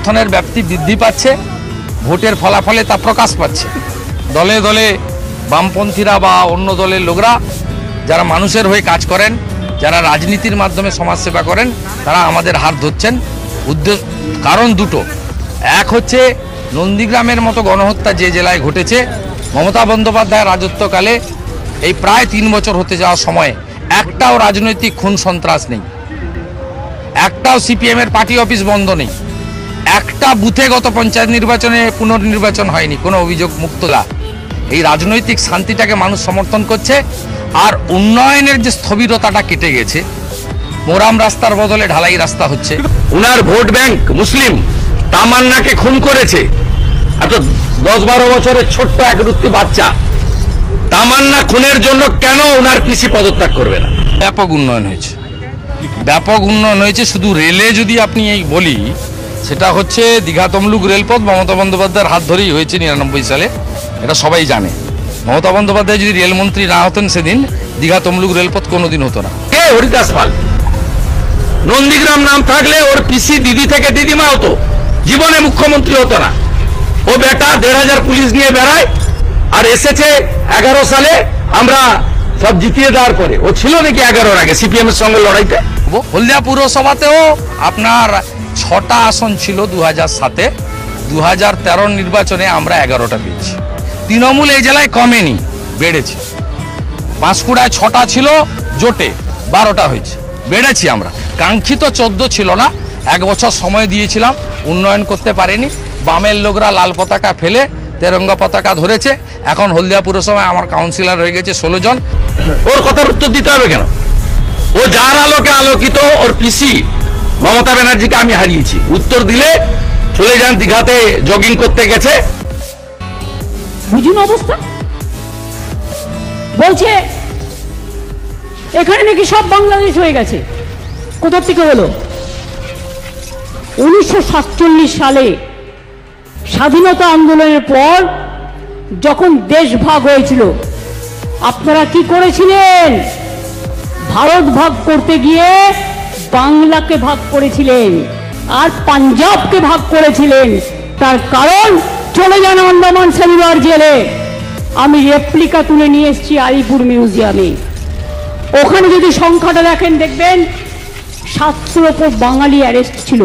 সমর্থনের ব্যাপ্তি বৃদ্ধি পাচ্ছে, ভোটের ফলাফলে তা প্রকাশ পাচ্ছে। দলে দলে বামপন্থীরা বা অন্য দলের লোকরা যারা মানুষের হয়ে কাজ করেন, যারা রাজনীতির মাধ্যমে সমাজসেবা করেন, তারা আমাদের হাত ধরছেন। কারণ দুটো, এক হচ্ছে নন্দীগ্রামের মতো গণহত্যা যে জেলায় ঘটেছে, মমতা বন্দ্যোপাধ্যায়ের রাজত্বকালে এই প্রায় 3 বছর হতে যাওয়ার সময় একটাও রাজনৈতিক খুন সন্ত্রাস নেই, একটাও সিপিএমের পার্টি অফিস বন্ধ নেই, একটা বুথে গত পঞ্চায়েত নির্বাচনে পুনর্নির্বাচন হয়নি, কোনো অভিযোগ মুক্ত না। এই রাজনৈতিক শান্তিটাকে মানুষ সমর্থন করছে। আর উন্নয়নের যে স্থবিরতাটা কেটে গেছে, মোরাম রাস্তার বদলে ঢালাই রাস্তা হচ্ছে। উনার ভোট ব্যাংক মুসলিম, তামান্নাকে খুন করেছে। এত 10-12 বছরের ছোট্ট একরুত্তি বাচ্চা, তামান্না খুনের জন্য কেন উনার পিসি পদত্যাগ করবে না? ব্যাপক উন্নয়ন হয়েছে, ব্যাপক উন্নয়ন হয়েছে। শুধু রেলে যদি আপনি এই বলি, সেটা হচ্ছে দীঘা তমলুক রেলপথ মমতা বন্দ্যোপাধ্যায়ের হাত ধরেই হয়েছে 99 সালে, এটা সবাই জানে। মমতা বন্দ্যোপাধ্যায় যদি রেলমন্ত্রী না হতেন সেদিন দীঘা তমলুক রেলপথ কোনোদিন হতো না। কে? হরিদাস পাল। নন্দীগ্রাম নাম থাকলে ওর পিসি দিদি থেকে দিদিমা হতো, জীবনে মুখ্যমন্ত্রী হতো না। ও বেটা 1500 পুলিশ নিয়ে বেড়ায়, আর এসেছে 11 সালে আমরা সব জিতিয়ে দেওয়ার পরে। ও ছিল নাকি 11-র আগে সিপিএম এর সঙ্গে লড়াইতে? হলদিয়া পুরসভাতেও আপনার 6টা আসন ছিল 2007-এ, 2013 নির্বাচনে আমরা 11টা পেয়েছি। তৃণমূল এই জেলায় কমেনি, বেড়েছে। পাঁশকুড়ায় 6টা ছিল, জোটে 12টা হয়েছে, বেড়েছি আমরা। কাঙ্ক্ষিত 14 ছিল না, 1 বছর সময় দিয়েছিলাম, উন্নয়ন করতে পারেনি। বামের লোকরা লাল পতাকা ফেলে তেরঙ্গা পতাকা ধরেছে। এখন হলদিয়া পুরসভায় আমার কাউন্সিলর হয়ে গেছে 16 জন। ওর কথার উত্তর দিতে হবে কেন? ও যার আলোকে আলোকিত, ওর পিসি মমতা ব্যানার্জিকে আমি হারিয়েছি। উত্তর দিলে চলে যান, দীঘাতে জগিং করতে গেছে। বুঝুন অবস্থা। বলছে এখানে নাকি সব বাংলাদেশ হয়ে গেছে। কোথা থেকে হলো? 1947 সালে স্বাধীনতা আন্দোলনের পর যখন দেশ ভাগ হয়েছিল, আপনারা কি করেছিলেন? ভারত ভাগ করতে গিয়ে বাংলাকে ভাগ করেছিলেন আর পাঞ্জাবকে ভাগ করেছিলেন। তার কারণ, চলে যান আন্দামান শনিবার জেলে। আমি রেপ্লিকা তুলে নিয়ে এসেছি আলিপুর মিউজিয়ামে। ওখানে যদি সংখ্যাটা দেখেন, দেখবেন 700-র উপর বাঙালি অ্যারেস্ট ছিল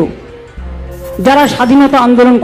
যারা স্বাধীনতা আন্দোলন